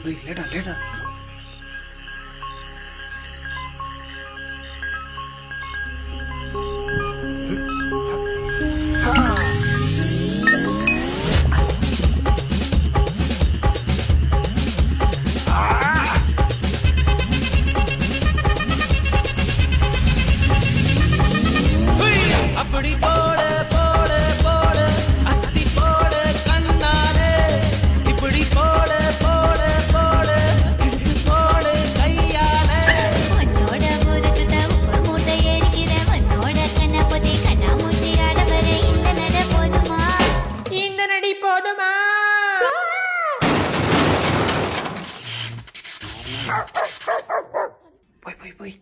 லேட்டா லேட்டா. அப்படி போடு போடு போடு அஸ்தி போடு கண்ணாலே இப்படி போடு போடு போடு இழுத்து போடு கையாலே உன்னோட முறுக்குத உப்பு மூட்டை எரிக்கிற உன்னோட கண்ணபதி கண்ணாமூச்சி ஆடவர இந்த நட போதுமா இந்த நடி போதுமா? போய் போய் போய்